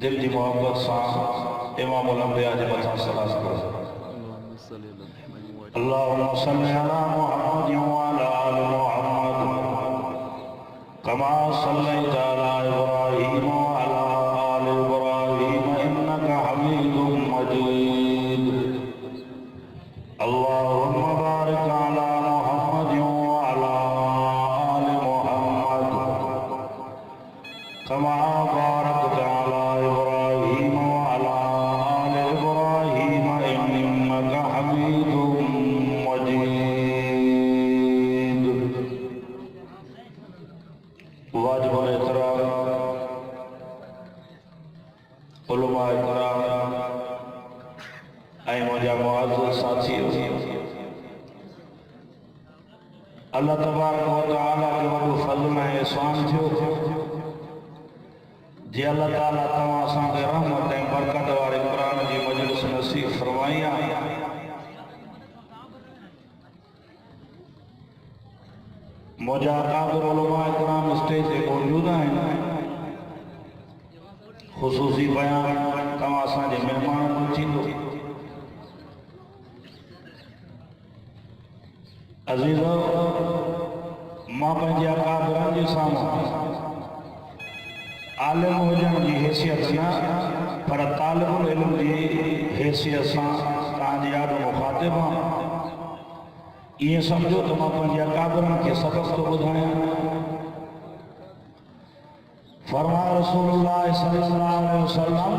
दिल की मोहब्बत सां इमामुल अंबिया जे मथां सलात करो। अल्लाहुम्मा सल्लि अला मुहम्मद व अला आलि मुहम्मद कमा सल्लैता अला इब्राहीम व अला आलि इब्राहीम इन्नका हमीदुम मजीद। अल्लाहुम्मा बारिक अला मुहम्मद व अला आलि मुहम्मद कमा बारकता अला इब्राहीम व अला आलि इब्राहीम इन्नका हमीदुम मजीद। वाजिबुल एहतराम उलमा इकराम ऐं मुंहिंजा मुअज़्ज़िज़ साथियो, अल्लाह तबारक व तआला जो वॾो फज़्ल ऐं एहसान थियो जे अल्लाह ताला तव्हां असांखे रहमत ऐं बरकत वारे क़ुरान जी मजलिस नसीब फरमाई आहे। मुंहिंजा अकाबिर उलमा इकराम स्टेज ते मौजूद आहिनि। ख़ुसूसी बयान तव्हां असांजे महिमाननि जो थींदो। अज़ीज़ो, मां पंहिंजे अकाबिरनि जे साम्हूं आलिम हुजण जी हैसियत न पर तालिबुल इल्म जी हैसियत सां तव्हांजे ॾाढो मुखातिब आहियां। ईअं सम्झो त मां पंहिंजे अकाबिरनि खे सबक़ थो ॿुधायां। फरमाए रसूलुल्लाह सल्लल्लाहु अलैहि वसल्लम,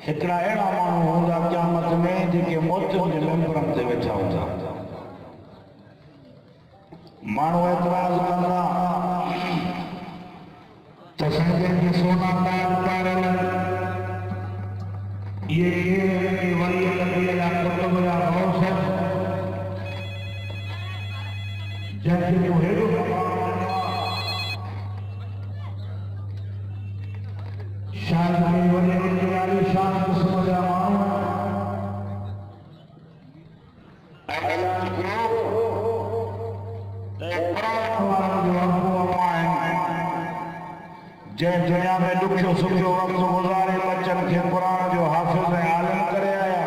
हिकिड़ा अहिड़ा माण्हू हूंदा क़यामत में जेके मोतियुनि जे मेंबरनि ते वेठा हूंदा। माण्हू एतराज़ कंदा त संगत जे सोना ताज पारल ये वली नबी या कुतुब या गौस जंहिंखे जो हेॾो शान में वली नबी वाली शान क़िस्म जा माण्हू ऐलान कयो जंहिं दुनिया में ॾुखियो सुखियो वक़्तु गुज़ारे बच्चनि खे क़ुरान जो हाफ़िज़ ऐं आलिम करे आया।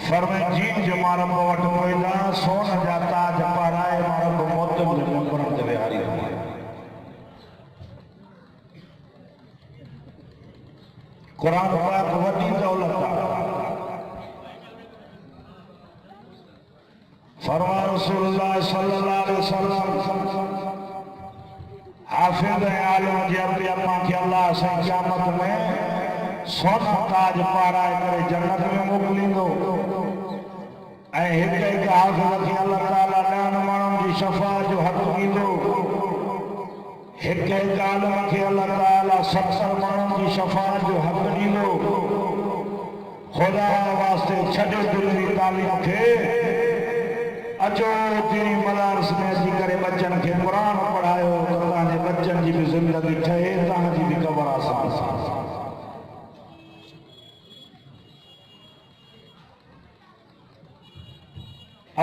फरमाए जीन जो मां रब वटि पहुता सोन जा ताज पाराए मां रब मोतियुनि जे मेंबरनि ते विहारी। क़ुरान पाक वॾी दौलत आहे। फरमाए रसूलुल्लाह सल्लल्लाहु अलैहि वसल्लम, हाफ़िज़ ऐं आलिम जे अॻियां पांखे अल्लाह सां क़यामत में सोना ताज पाराए करे जन्नत में मोकिलींदो ऐं हिक हिक हाफ़िज़ खे अल्लाह ताला 10 माण्हुनि जी शफ़ाअत जो हक़ ॾींदो। हिक हिक आलिम खे अल्लाह ताला 70 माण्हुनि जी शफ़ाअत जो हक़ ॾींदो। ख़ुदा वास्ते छॾो दिली तालीम खे, अचो दीनी मदारस में अची करे बच्चनि खे क़ुरान पढ़ायो त तव्हांजे बच्चनि जी बि ज़िंदगी ठहे, तव्हांजी बि क़बर आसान।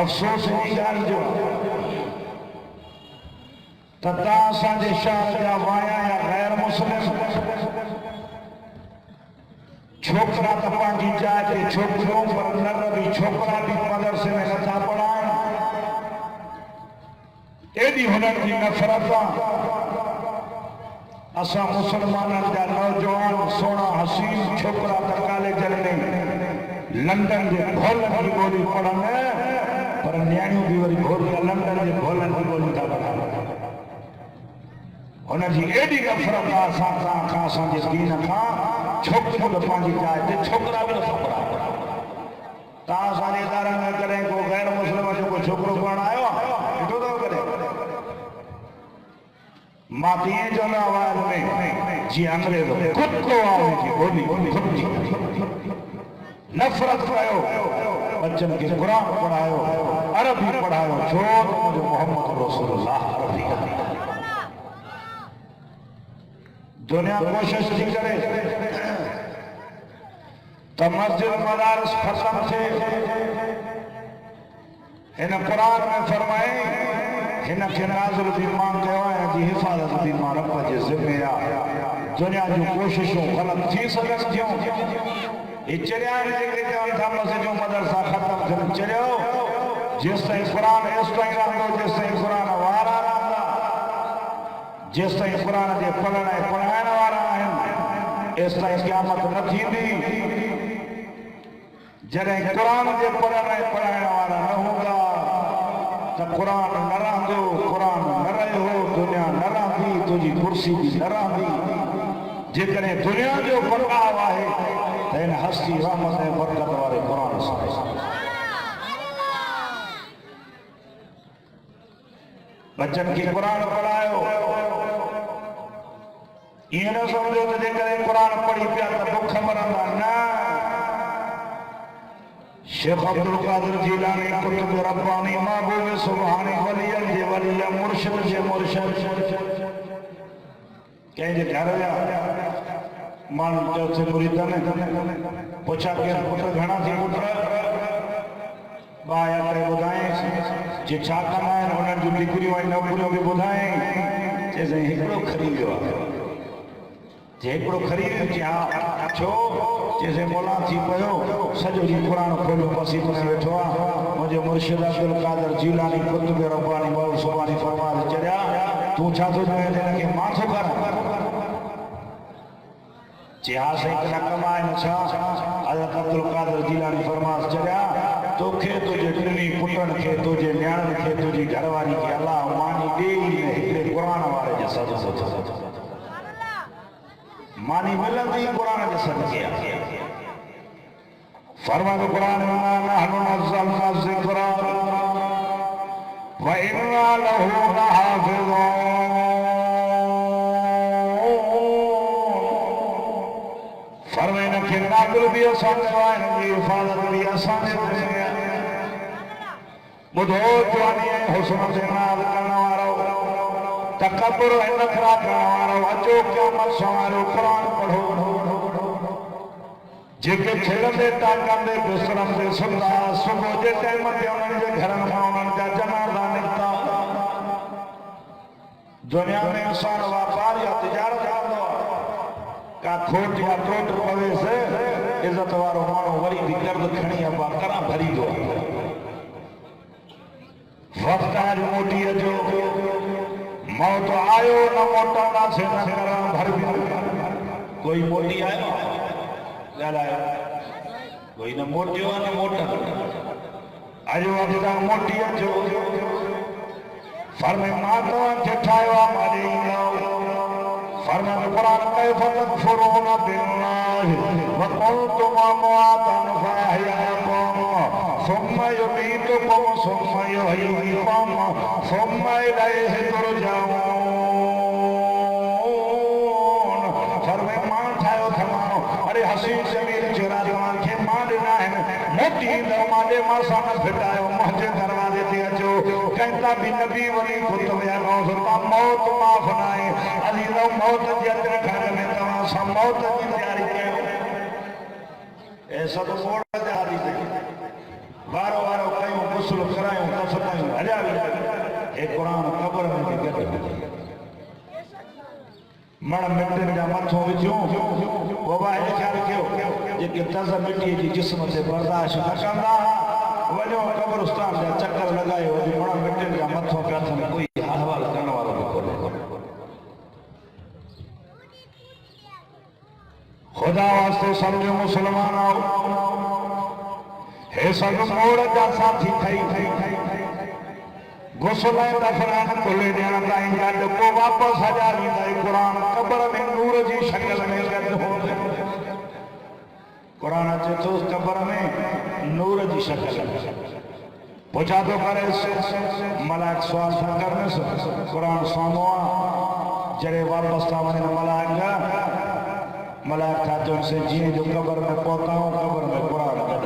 अफ़सोस जी ॻाल्हि जो त तव्हां असांजे शहर जा वाया या गैर मुस्लिम छोकिरा त पंहिंजी जाइ ते छोकिरियूं पर न बि छोकिरा बि मदरसे में नथा पढ़ाइनि। एॾी हुननि जी नफ़रत आहे। असां मुसलमाननि जा नौजवान सोना हसीन छोकिरा त कॉलेजनि में लंडन जे भोलनि जी ॿोली पढ़नि पर न्याणियूं बि वरी भोलिया लंडन जे भोलनि जी ॿोली था पढ़नि। हुनजी एॾी नफ़रत आहे असां खां, असांजे दीन खां। छोकिरियूं त पंहिंजी जाइ ते, छोकिरा बि नथा पढ़ाइनि। तव्हां असांजे इदारनि में कॾहिं को गैर मुस्लिम जो को छोकिरो पढ़णु आयो आहे? ॾिठो अथव कॾहिं? मां त ईअं चवंदो आवाज़ में जीअं अंग्रेज़ कुतो आहे जी ॿोली खुटी। नफ़रत कयो, बच्चनि खे क़ुरान पढ़ायो, अरबी पढ़ायो। छो त मुंहिंजो मोहम्मद रसूलुल्लाह अरबी आहे। दुनिया कोशिश थी करे त मस्जिद मदारस ख़त्म थिए। हिन क़ुरान में फरमाए हिन खे नाज़िल भी मां कयो आहे जी हिफ़ाज़त भी मां रब जे ज़िम्मे आहे दुनिया जूं कोशिशूं ग़लत थी सघनि थियूं ये चरिया जेके चवनि था मस्जिद जो मदरसा ख़त्म थियनि चरियो जेसिताईं क़ुरान एसिताईं रहंदो जेसिताईं क़ुरान वारा रहंदा जेसिताईं क़ुरान जे पढ़ण ऐं पढ़ाइण वारा आहिनि एसिताईं क़यामत न थींदी जॾहिं क़ुरान जे पढ़ण ऐं पढ़ाइण वारा न हूंदा त क़ुरान न रहंदो क़ुरान न रहियो दुनिया न रहंदी तुंहिंजी कुर्सी बि न रहंदी जेकॾहिं दुनिया जो बरकाव आहे त हिन हस्ती रहमत ऐं बरकत वारे क़ुरान सां बच्चन खे क़ुरान पढ़ायो ईअं न सम्झो त जेकॾहिं क़ुरान पढ़ी पिया त बुख मरंदा न शेख अब्दुल कादिर जीलानी कुतुब रब्बानी महबूब सुभानी वलियन जे वली मुर्शिद जे मुर्शिद कंहिंजे घर विया माण्हू चौथे मुरीद में पुछा के पुट घणा थी पुट बाया करे ॿुधाएं जे छा कंदा आहिनि उन्हनि जूं डिग्रियूं ऐं नौकरियूं बि ॿुधाएं चइसि हिकिड़ो खरी वियो आहे जे हिकिड़ो खरी वियो चई हा छो चइसि मोला थी पियो सॼो ॾींहुं क़ुरान खोलियो मसीद में वेठो आहे मुंहिंजो मुर्शिद अब्दुल कादिर जीलानी कुतुब रब्बानी महबूब सुभानी फरमाद चरिया तूं छा थो चवे हिन खे मां थो करां चई हा साईं न कमाए न छा हज़रत अब्दुल कादिर जीलानी फरमाद चरिया तोखे तुंहिंजे टिनी पुटनि खे तुंहिंजे न्याणियुनि खे तुंहिंजी घरवारी खे अलाह मानी ॾेई हिकिड़े क़ुरान वारे जे सदके मानी मिलंदी क़ुरान जे सदके फरमाद क़ुरान नहनु नज़्ज़लना ज़िक्र व इन्ना लहू लहाफ़िज़ून फरमाए हिन खे नाज़िल बि असां कयो आहे हिन जी हिफ़ाज़त बि असां जे ॿुधो जवानी ऐं हुस्न ते नाज़ करण वारो तकबर ऐं नखरा करण वारो अचो क़यामत सवारो क़ुरान पढ़ो जेके छेड़ंदे टाकंदे बिस्तरनि ते सुम्हंदा सुबुह जे टाइम ते उन्हनि जे घरनि खां उन्हनि जा जनाज़ा निकिता दुनिया में इंसान वापार या तिजारत कंदो आहे का खोट या टोट पवेसि इज़त वारो माण्हू वरी बि कर्ज़ खणी अबा करां भरींदो आहे वक्त आज मोटी अचो मौत आयो न मोटंदासीं न करां भरबी कोई मोटी आयो ॻाल्हायो कोई न मोटियो आहे न मोटंदो अॼु वक़्तु मोटी अचो फरमाए मां तव्हांखे ठाहियो आहे मां ॾेईंदो फरमाए क़ुरान कैफ़ तकफ़ुरून बिल्लाहि व कुंतुम अमवातन फअहयाकुम सुम्मा युमीतुकुम सुम्मा युहयीकुम सुम्मा इलैहि तुरजाऊन फरमाए मां ठाहियो थमानो अरे हसीन जमील चेहरा तव्हांखे मां ॾिना आहिनि मोटी ईंदव मां ॾे मां सां न फिटायो मुंहिंजे दरवाज़े ते अचो कहता भी नबी वरी खुद बयान होता मौत माफ नाए अजीज मौत जे अंदर घर में तवा सा मौत की तैयारी कयो ऐसा तो मोड़ तैयारी थे बारो बारो कयो गुस्ल करायो तसपायो हजा ए कुरान कब्र में भी गद मण मिटन जा मथो विचो बाबा हे ख्याल कयो जेके तज़ मिट्टी जी जिस्म ते बर्दाश्त न कंदा वञो कब्रिस्तान जा चक्कर लगायो मण मिटन जा मथो पिया थियनि कोई अहवाल करण वारो बि कोन्हे खुदा वास्ते समझो मुसलमान आओ हे सब मोड़ जा साथी ठही गुस्ल दफनान खुले ॾियण ताईं गॾु पोइ वापसि हजा वेंदा क़ुरान क़ब्र में नूर जी शक्ल में गॾु हो क़ुरान अचे थो क़ब्र में नूर जी शक्ल पुछा थो करे मलाइक सवाल था करनेसि क़ुरान साम्हूं आहे जॾहिं वापसि था वञनि मलाइक था चवनि जीअं जो क़ब्र में पहुताऊं क़ब्र में क़ुरान गॾु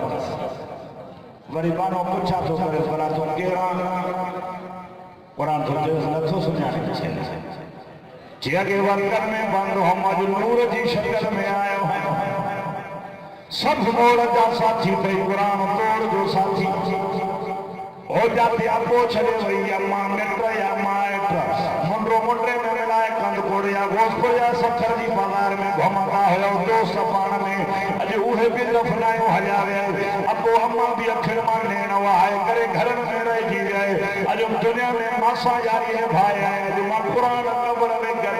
वरी बानो पुछा थो करे भला तूं केरु क़ुरान थो चएसि नथो सुञाणे जे अॻे वक़्तनि में बंदि मोहम्मद नूर जी शक्ल में आयो सब मोड़ जा साथी थे क़ुरान तोड़ जो साथी हो जाती आपो छड़े वही अम्मा मित्र या माइट मुंडो मुंडे में मिलाए कंद कोड़ या गोश्त को या सत्तर जी बाजार में घुमता हो दोस्त पाण में अॼु उहे भी दफनायो हलिया विया आपो अम्मा भी अखिर मां नेण वहाए करे घर में रहिजी विया अॼु दुनिया में मासा यारी है भाई है अॼु मां कुरान कब्र में गॾु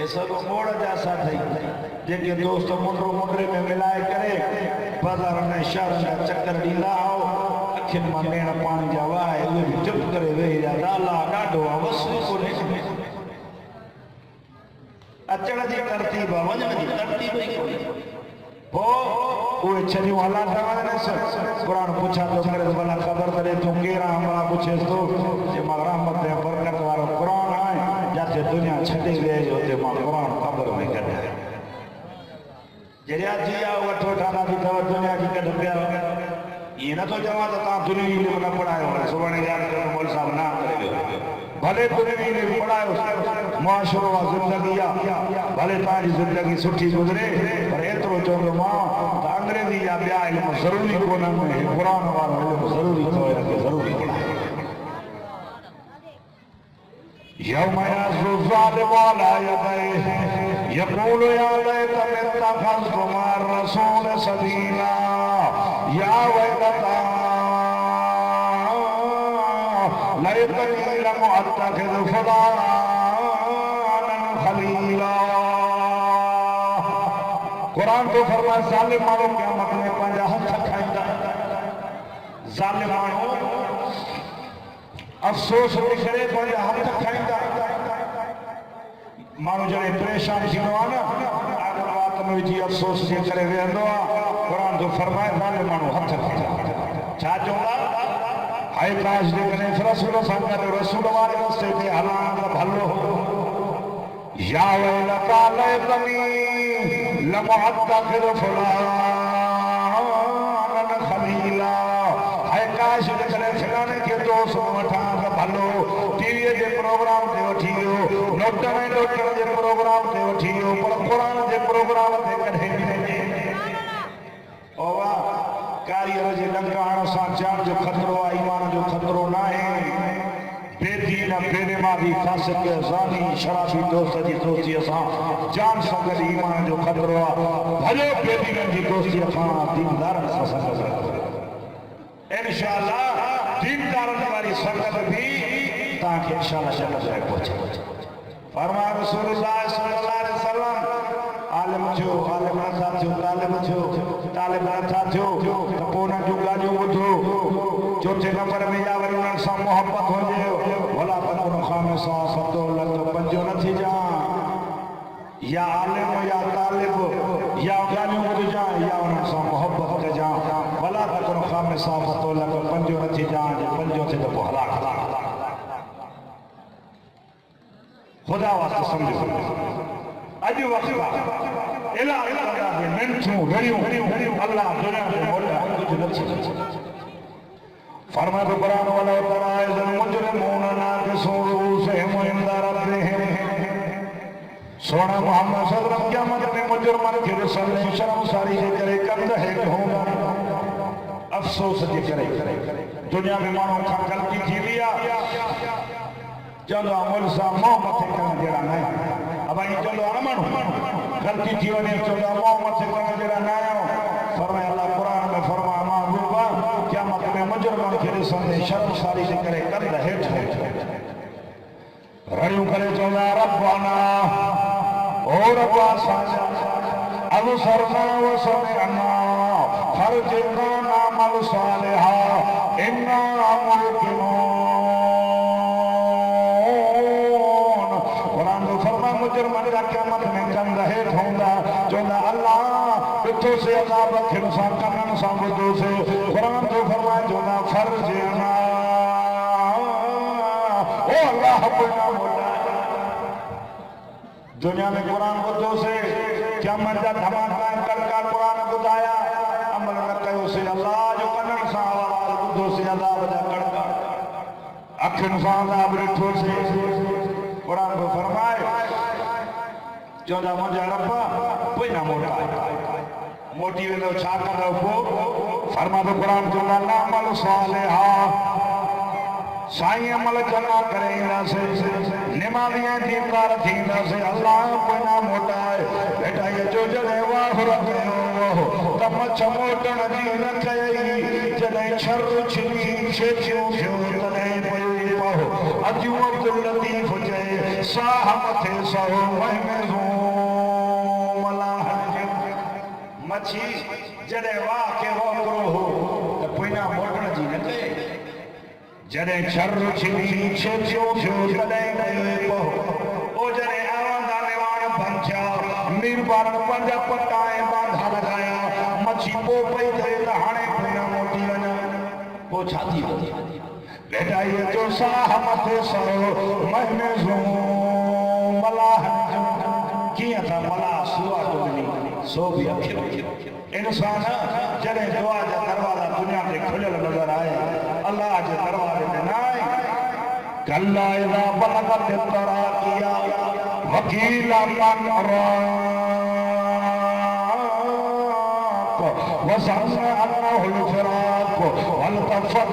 ये सब मोड़ जा साथी जेके दोस्त मुंडो मुंडे में मिलाए करे बाजार में शहर में चक्कर ॾींदा हो अखिन मां नेण पानी जा वाहे उहे भी चुप करे वेही रहिया दाला ॾाढो वसू कोन्हे अचण जी तरतीब वञण जी तरतीब ई कोन्हे पोइ उहे छॾियूं हला था वञनि क़ुरान पुछा थो करे भला ख़बर त ॾे तूं केरु आहे भला पुछेसि थो जे मां रहमत ऐं बरकत वारो क़ुरान आहे जिते दुनिया छॾे विए हुते मां क़ुरान ख़बर में कढाए जॾहिं थी विया वठो ठाना थी अथव दुनिया जी कढ पिया ये न तो चवां त तव्हां दुनिया इल्म न पढ़ायो सुभाणे यादि कयो मोल साहब ना करे वियो भले दुनिया इल्म पढ़ायो मुआशरो आहे ज़िंदगी आहे भले तव्हांजी ज़िंदगी सुठी गुज़रे पर एतिरो चवंदो मां त अंग्रेज़ी या ॿिया इल्म ज़रूरी कोन आहिनि क़ुरान वारो इल्म ज़रूरी अथव हिनखे ज़रूरी पढ़ायो यौम यअज़्ज़ु ज़ालिमु अला यदैहि यक़ूलु या लैतनी इत्तख़ज़्तु मअ रसूलि सबीला या वैलता लैतनी लम अत्तखिज़ फुलानन खलीला कुरान तो फरमाए ज़ालिम माण्हू क़यामत में पंहिंजा हथ खाईंदा ज़ालिम माण्हू अफ़सोस थी करे पंहिंजा हथ खाईंदा माण्हू जॾहिं परेशान थींदो आहे न रात में विझी अफ़सोस जे करे वेहंदो आहे क़ुरान जो फरमाए ज़ालिम माण्हू हथ खाईंदा छा चवंदा हाय काश जेकॾहिं रसूल सां गॾु रसूल वारे रस्ते ते हलां त भलो या वैलता लैतनी लम अत्तखिज़ फुलानन खलीला हाय काश जेकॾहिं फलाणे खे दोस्त वठां त भलो टीवीअ जे प्रोग्राम ते वठी वियो नोटन ऐं डॉक्टर जे प्रोग्राम ते वठी वियो पर क़ुरान जे प्रोग्राम ते कॾहिं बि न ओ वाह कारीअर जे डंकाण सां जान जो ख़तरो आहे ईमान जो ख़तरो न आहे बेदीन बेनिमादी फासिक ज़ानी शराबी दोस्त जी दोस्तीअ सां जान सां गॾु ईमान जो ख़तरो आहे भले बेदीननि जी दोस्तीअ खां दीनदारनि सां संगत इंशाअल्लाह दीनदारनि वारी संगत बि तव्हांखे इंशाअल्लाह जन्नत में पहुचे फरमाया रसूलुल्लाह सल्लल्लाहु अलैहि वसल्लम आलिम थियो आलिम नथा थियो तालिब नथा थियो त पोइ उन्हनि जूं ॻाल्हियूं ॿुधो चोथे नंबर में या वरी उन्हनि सां मोहबत हुजे भला तकुन खामिसा फतोलत पंजो न थी जा या आलिम या तालिब या ॻाल्हियूं ॿुधजां या उन्हनि सां मोहबत कजां भला तकुन खामिसा फतोलत पंजो न थी जा जे पंजो थिए त पोइ हलाक खुदा वास्ते सम्झो अॼु वक़्तु इलाही मिनथूं घड़ियूं अल्लाह दुनिया में मोटा कुझु न थी फरमाए क़ुरान वाला तराइज़ मुजरिमून नाकिसू रूसहिम इंदा रब्बिहिम सोना मोहम्मद सल्लल्लाहु अलैहि क़यामत में मुजरिमनि खे ॾिसंदे शर्मसारी जे करे कंध हेठि हूंदा अफ़सोस जे करे दुनिया में माण्हू खां ग़लती थी वई आहे चवंदो आहे मुल्क सां मोह मथे करण जहिड़ा न आहिनि अब ये चलो अमन गलती थी वने चलो मोहम्मद से करण जरा ना आयो फरमाए अल्लाह कुरान में फरमाया महबूबा क़यामत में मुजरिमन के ॾिसंदे शर्मसारी जे करे कंध हेठि रड़ियूं करे चवंदा रब्बाना ओ रब्बा असांजा अबसरना व समिअना फरजना नामल सालिहा इन्ना मुक़िनून कुरान जो फरमाया मुजरिमन जा क़यामत में कंध हेठि हूंदा चवंदा अल्लाह ॾिठो से अज़ाब खे सां कननि सां ॿुधो से कुरान जो फरमाया चवंदा फरजना ओ अल्लाह अपना मोटा दुनिया में कुरान ॿुधो से क़यामत जा धमाका कड़का कुरान ॿुधाया अमल न कयो से अल्लाह जो कननि सां आवाज़ ॿुधो से अज़ाब जा कड़का अखियुनि सां अज़ाब ॾिठो से कुरान को फरमाए चवंदा मुंहिंजा रब पोइ न मोटाए मोटी वेंदो छा कंदो पोइ फरमातो क़ुरान जो नामल सालिहा साईं अमल चङा करे ईंदासीं निमाज़ी ऐं दीनदार थींदासीं अल्लाह कोई ना मोटाए बेटा ये जो जॾहिं वाहुर कयो त मछ मोटण जी न कई जॾहिं छर छिनी छेचियूं थियो तॾहिं पई पहो अजू अब्दुल लतीफ़ चए साह मथे सहो मच्छी जॾहिं वाह के वाकुरो हो त पोइ ना मोटण जी न कई जॾहिं छर छिनी छेचियूं थियो तॾहिं पई पहो ओ जॾहिं आवाज़ निवाण पंचा मीर बारन पंज पटा ऐं बांधा लॻाया मच्छी पोइ पई थिए त हाणे कोई न मोटी वञा पोइ छा थी वियो बेटा ये जो साह मथे सहो महीने मलाह कीअं था मलाह सुआ टुकड़ी सो बि अखियूं इंसान जॾहिं दुआ जा दरवाज़ा दुनिया ते खुलियल नज़र आए अल्लाह जे दरवाज़े ते न आहे कल्ला इज़ा बलगत तराकिया वकीला मन वज़न्न अन्नहुल फ़िराक़ वल्तफ़त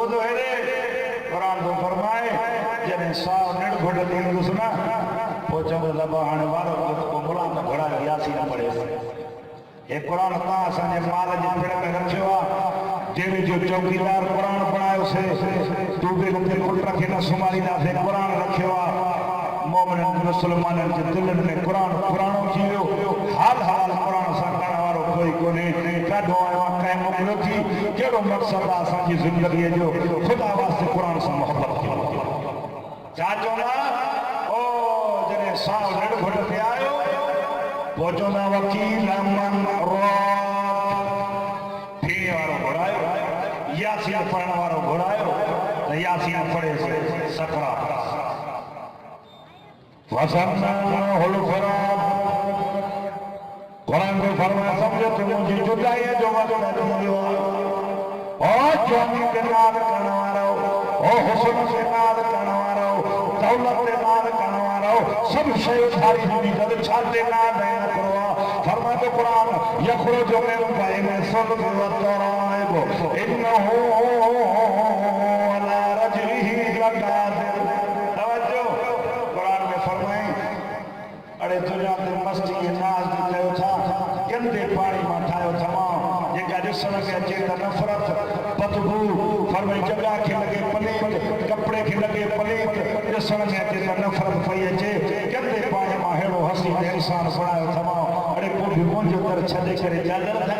वो है कुरान तो फरमाए जने साव नेड़ घोड़ दी सुना पोचो तो दबा हाने वारो को मुला में घोड़ा यासी न पड़े ये कुरान ता असाने माल जे पेड़ में रखियो जेवे जो चौकीदार कुरान बनायो से तू बे ते कुट रखे न सुमारी ना से कुरान रखियो मोमिन मुसलमानन के दिलन में कुरान पुराणो जीयो हाल हाल कुरान सा करण वारो कोई कोने काढो आयो काए मोकिलो थी केड़ो मकसद आ असा जी जिंदगी जो खुदा वास्ते कुरान से मोहब्बत की जा चोना ओ जने साव नेड़ घोड़ पे आयो पोचो ना वकील मन रो फी वारो घोड़ायो यासीन पढ़ण वारो घोड़ायो त यासीन पढ़े से सकरा वज़न्नहुल फ़िराक़ कुरान को फरमाया समझो तुम मुझे जुदाई जो वजन दियो ओ जवानी के नाद करने वालो ओ हुस्न के नाद करने वालो दौलत के नाद करने वालो सब शय सारी दुनिया जब छाते नाद है करो फरमाते कुरान यखरुजु मिन बैनि सुल्बि व तराइब इन्नहु अला रजलिही लक़ादिर तवज्जो कुरान में फरमाए अरे दुनिया ते मस्ती के नाज दी कयो था गंदे पानी में ठायो तमाम जेका ॾिसण में अचे त नफ़रत बदबू फरमाई जॻह खे लॻे पलीत कपिड़े खे लॻे पलीत ॾिसण में अचे त नफ़रत पई अचे गंदे पाणी मां अहिड़ो हसी ते इंसान बणायो तमाम अरे पोइ बि मुंहिंजो दर छॾे करे चादर था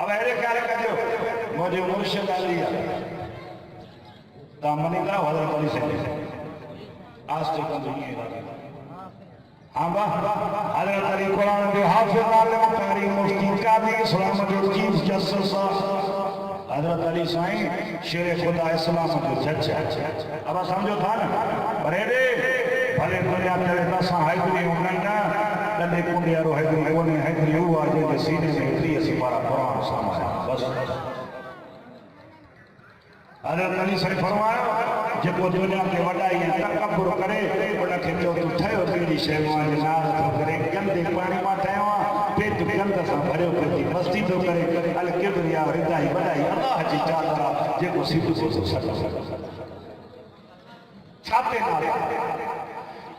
अब अहिड़े ख्याल कजो मुंहिंजो मुर्शिद अली आहे तव्हां मञींदा हज़रत अली साईं आस्ते कंदो ईअं हाँ वाह हज़रत अली कुरान जो हाफ़िज़ आलिम कारी मुफ्ती कादी इस्लाम जो चीफ जस्टिस हज़रत अली साईं शेर खुदा इस्लाम जो जज अब समझो था ना पर हेॾे भले दुनिया करे त असां हैदरी हुननि न ॾंडे कुंडे वारो हैदरी कोन्हे हैदरी उहो आहे जंहिंजे सीने में 30 सिपारा क़ुरान समाया बस हज़रत अली साईं फरमायो जेको दुनिया ते वॾाई ऐं तकबुर करे उनखे चओ तूं ठहियो कहिड़ी शइ मां जे नाज़ थो करे गंदे पाणी मां ठहियो आहे पेट गंद सां भरियो पियो थी मस्ती थो करे अल किबरिया रिदाई वॾाई अलाह जी चादर आहे जेको सिधो थो सघे छाते नाले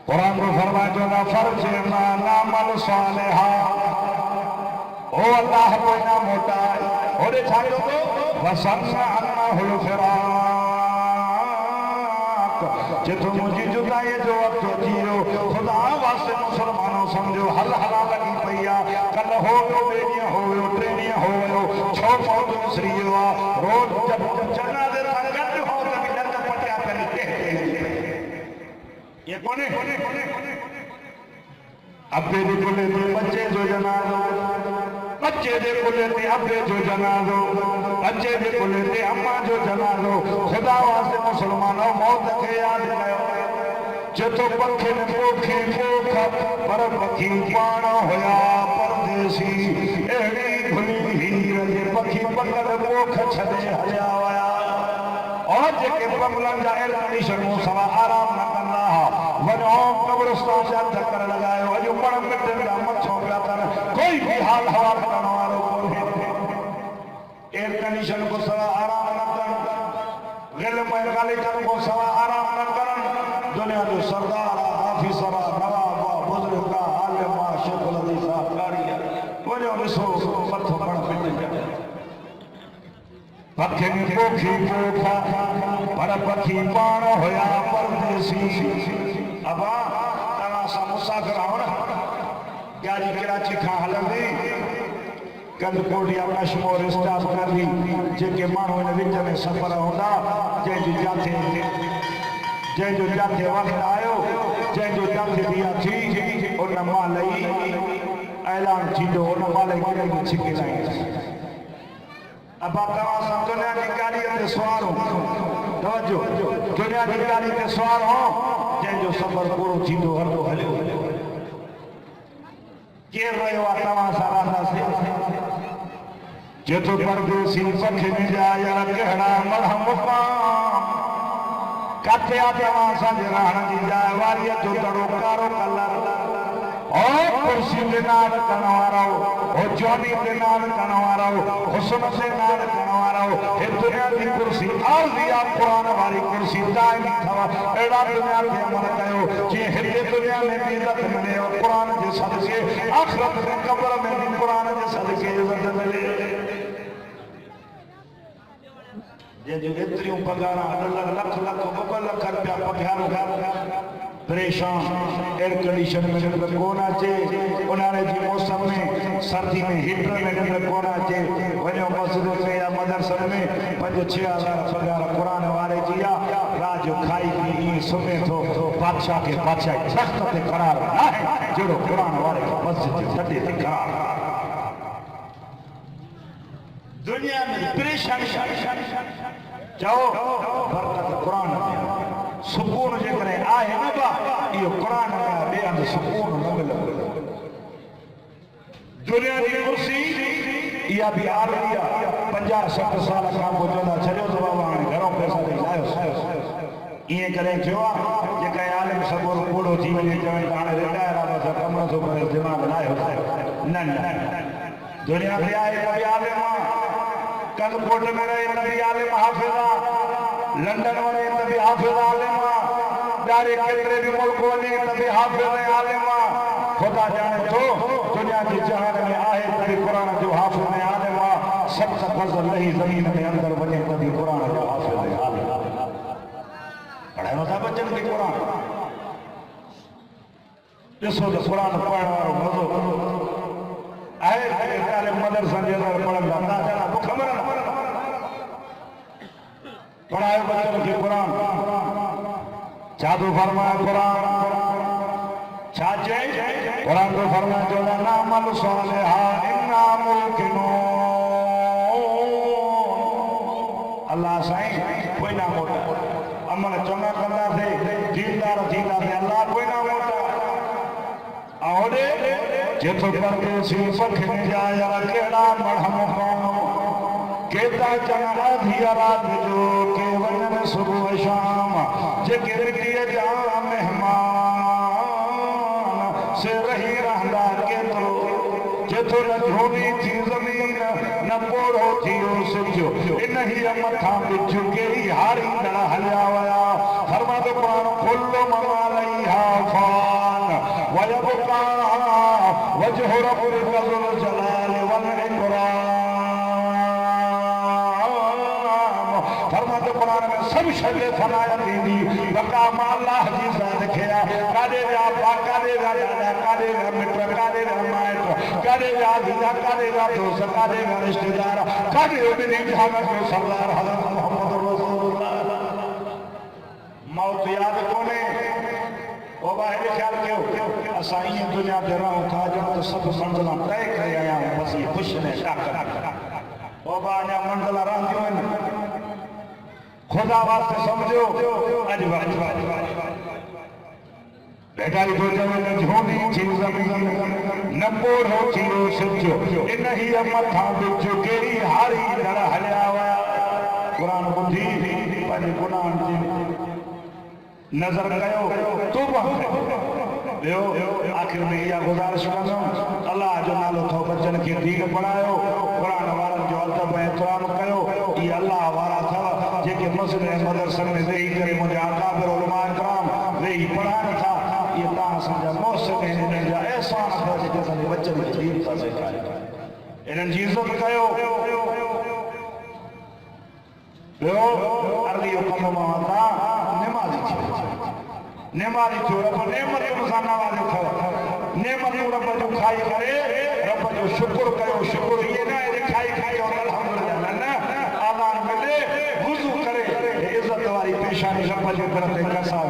कुरान में फरमायो ना फर्ज ना नामल सालिहा ओ अल्लाह को ना मोटा ओरे छायो तो वसन्ना अन्नहुल फ़िराक़ जितो मुझी जुदाई जो वक्त जियो खुदा वास्ते मुसलमानों समझो हल हला लगी पईया कल हो गयो बेड़िया हो गयो ट्रेनिया हो गयो छो मौत मिसरियो आ रोज जब जनाजे संगत हो तभी दंद पटिया करी के ये कोने अब्बे दे कुले ते बच्चे जो जनाजो बच्चे दे कुले ते अब्बे जो जनाजो बच्चे दे कुले ते अम्मा जो जनाजो खुदा वास्ते मुसलमानों मौत के याद कयो जतो पखे ने पोखे पोख पर पखी पाण होया परदेसी एड़ी भुली हीर जे पखी पकड़ पोख छदे हलिया वया जेके बंगलन जा एयर कंडीशन मो सवा आराम न कंदा वनो कब्रिस्तान जा चक्कर लगायो अजो पण मिटन जा मछो पिया कर कोई भी हाल हवा करण वारो कोन्हे एयर कंडीशन को सवा आराम न करण गिल में गाली को सवा आराम न करण दुनिया जो सरदार हाफिज नवाब बुजुर्ग आलिम शेख अली साहब कारी वनो ॾिसो मथो पण मिटन जा पखे में पोखी पोखा पर पखी पाण होया परदेसी अबा तवा सा मुसाफिर आओ ना गाड़ी कराची खां हलंदी कल कोडिया कश्मीर स्टाफ कर दी जेके माण्हू इन विच में सफर होंदा जंहिंजो जाथे वक्त आयो जंहिंजो जाथे दिया थी उन मां लई ऐलान थींदो उन माले खे छिके लाइ अब तव्हां सां दुनिया जी गाड़ी ते सवार हो तवजो दुनिया जी गाड़ी ते सवार हो जंहिंजो सफ़र पूरो थींदो हलो हलियो केर रहियो आहे तव्हां सां रहंदासीं जेतो परदेसी पखी में जाया कहिड़ा मरहम काथे आहे तव्हां असांजे रहण जी जाइ वारीअ जो तड़ो कारो कलर ओ कुर्सी ते नाल करण वारो ओ जवानी ते नाल करण वारो हुस्न ते नाल करण वारो हे दुनिया की कुर्सी आरज़ी आ कुरान वाली कुर्सी दाइमी थवा एड़ा दुनिया ते अमल कयो जे हिते दुनिया में भी इज्जत मिले और कुरान जे सदके आखिरत में कब्र में भी कुरान जे सदके इज्जत मिले जे जो एतिरियूं पगार लख लख 2 लख रुपया पगार परेशान एयर कंडीशन में निंद्र कोन अचे उन्हारे जी मौसम में सर्दी में हीटर में निंद्र कोन अचे वञो मस्जिद में या मदरसे में 5-6 हज़ार पगार कुरान वारे जी रात जो खाई पी सुम्हे थो बादशाह के बादशाह सख्त ते करार न है जहिड़ो कुरान वारे मस्जिद जे तॾे ते करार दुनिया में परेशानी चओ बरकत कुरान में सुकून जेकरे आहे न बा इहो कुरान में ॿिए हंधि सुकून न मिलंदो दुनिया जी कुर्सी इहा बि आलमी आहे 50-60 साल खां पोइ चवंदा छॾियो त बाबा हाणे घणो पैसा ॾेई लायो ईअं करे थियो आहे जेका आलिम सभु बूढ़ो थी वञे चवनि त हाणे रिटायर आहे बसि कम नथो करे दिमाग़ लायो न दुनिया ते आहे त बि आलिम आहे कलकोट में रहे त बि आलिम हाफ़िज़ आहे लंडन वञे त बि हाफ़िज़ आलिम आहे ॿाहिरि केतिरे बि मुल्क वञे त बि हाफ़िज़ आलिम आहे ख़ुदा ॼाणे थो दुनिया जी जहान में आहे त बि क़ुरान जो हाफ़िज़ आलिम आहे 7 गज़ लही ज़मीन में अंदर वञे त बि क़ुरान जो हाफ़िज़ आलिम पढ़ायो था बच्चन खे क़ुरान ॾिसो त क़ुरान पढ़ण वारो मज़ो आहे मदरसनि जे अंदरि पढ़ंदा ॾाढा बुख मरनि पढ़ायो बच्चन खे क़ुरान छा थो फरमाए क़ुरान छा चए क़ुरान थो फरमाए चवंदा नामल सालिहा इन्ना मुल्किनून अल्लाह साईं कोई ना मोटा अमल चङा कंदासीं दीनदार थींदासीं अल्लाह कोई ना मोटा औरे जेतो परदेसी पखी में जाया कहिड़ा मरहम केता चङा धिया रात जो के वञनि सुबुह शाम जेके मिटीअ जा मेहमान से रही रहंदा केतिरो जेतो न झोली थी ज़मीन न पोड़ो थियो सिजो इन ही मथां बिछ कहिड़ी हारींदड़ हलिया विया फरमादो क़ुरान कुल्लु मन अलैहा फ़ान वयबका वजह रब्बिका ज़ुल जलाल वल इकराम फरमादो क़ुरान में सब शइ फनाया थींदी बका मां अल्लाह जी ज़ात खे काॾे विया काॾे विया ॾाॾा काॾे विया मिट काॾे विया माइट काॾे विया दीदा काॾे विया दोस्त काॾे विया रिश्तेदार काॾे ॿिन्ही जहान जो सरदार हज़रत मोहम्मद रसूलुल्लाह मौत यादि कोन्हे ओ भाई ख्याल कयो असां ईअं दुनिया ते रहूं था ॼण त सभु मंज़िला तय करे आया आहियूं बसि इहे ख़ुशि ने ओ बा अञा मंज़िला रहंदियूं आहिनि ख़ुदा वास्ते सम्झो अॼु बेटाई तो चवे न झोली थी ज़मीन न पोड़ो थियो सिजो इन ही मथां बिच कहिड़ी हारी दर हलिया विया क़ुरान ॿुधी पंहिंजे गुनाहनि जी नज़र कयो तौबा कयो ॿियो आख़िर में इहा गुज़ारिश कंदुमि अलाह जो नालो थो बचनि खे दीन पढ़ायो क़ुरान वारनि जो अदब ऐं एहतराम कयो इहे अलाह वारा अथव जेके मस्जिद ऐं मदरसनि में वेही करे मुंहिंजा अकाबिर उलमा इकराम वेही पढ़ाइनि था इहे तव्हां असांजा मौसम आहिनि इन्हनि जा अहसान अथव जेके असांजे बचनि खे दीन था सेखारिनि इन्हनि जी इज़त कयो ॿियो अर्ली जो कमु मां तव्हां निमाज़ी थियो नेमारी थियो रब नेमतुनि सां नवाज़ियो अथव नेमतूं रब जूं खाई करे रब जो शुक्र कयो शुक्र इहे न आहे खाई खाई और अल्हम्दुलिल्लाह न आज़ान मिले वुज़ू करे इज़त वारी पेशानी रब जे दर ते कसाओ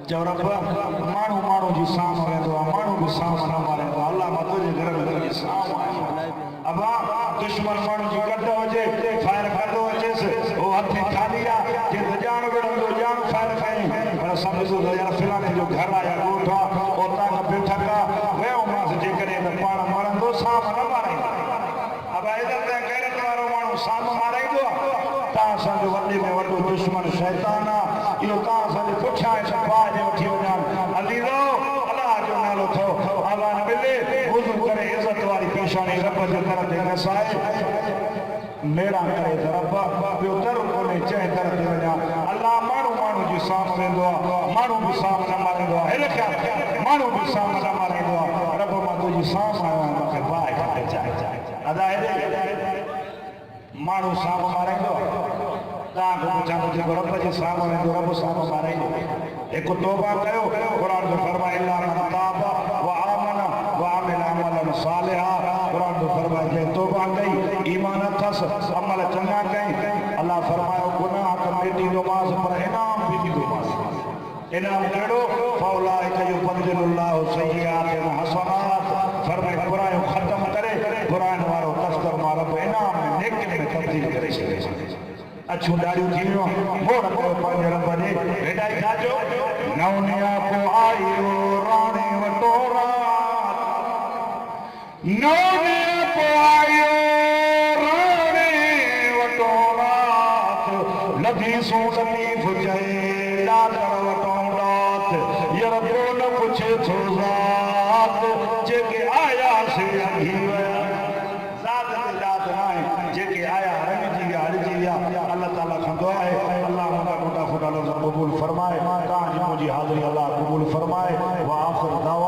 चओ रब माण्हू माण्हू जी साम वेंदो आहे माण्हू बि साम न मारींदो आहे अलाह मां तुंहिंजे घर में तुंहिंजी साम आहे अबा दुश्मन माण्हू जी कढ हुजे फायर खाधो अचेसि उहो हथ खाली आहे जे त ॼाण विढ़ंदो ॼाण फायर खईं पर सम्झो त यार फिलाणे जो घर आहे या ॻोठ आहे उतां खां बेठक आहे वियोमांसि जेकॾहिं त पाण मरंदो साम न माराईंदो अब इज़त ऐं गैरत वारो माण्हू साम माराईंदो आहे तव्हां असांजो वॾे में वॾो दुश्मन शैतान आहे इहो तव्हां असांजे पुठियां ऐं सफ़ा जे वठी वञनि अज़ीज़ो अलाह जो नालो थो आज़ान मिले वुज़ू करे इज़त वारी पेशानी रब जे दर ते नसाए मेरा करे त रब ॿियो दर कोन्हे जंहिं दर ते वञा अलाह माण्हू माण्हू जी साम वेंदो आहे माण्हू बि साम न मारींदो आहे हेॾे ख्याल माण्हू बि साम न मारींदो आहे रब मां तुंहिंजी साम आयो आहियां मूंखे बाहि खपे चाहे अदा हेॾे माण्हू साम माराईंदो तव्हांखे पुछां थो जेको रब जे साम वेंदो रब साम माराईंदो हिकु तौबा कयो क़ुरान जो फरमाए इल्ला मन ताब व आमन व आमिल अमलन सालिहा क़ुरान जो फरमाए जे तौबा कई ईमान अथसि अमल चङा कई अलाह फरमायो गुनाह त मिटींदोमांसि पर इनाम बि ॾींदोमांसि इनाम कहिड़ो फौलाइक युबद्दिलुल्लाहु सय्यिआतिहिम हसनात फरमाए बुरायूं ख़तम करे बुराइनि वारो तस्कर मां रब इनाम में नेकी में तब्दील करे छॾे अछूं ॾाढ़ियूं थी वियूं मोड़ कयो पंहिंजे रब ॾे हेॾाई खाजो नवनिया को आयो राणी वटोरा नवनिया को आयो राणी वटोरा लधी सो तकलीफ़ चए ॾाढड़ वटोरात यार को न पुछे थो ज़ात जेके आया से अघी विया ज़ात ते ज़ात न आहे जेके आया रंगजी विया हरिजी विया अल्लाह ताला खां दुआ आहे अल्लाह मुंहिंजा मोटा फोटा लफ़्ज़ क़बूल फरमाए तव्हांजी मुंहिंजी हाज़िरी अल्लाह क़बूल फरमाए व आख़िर दावा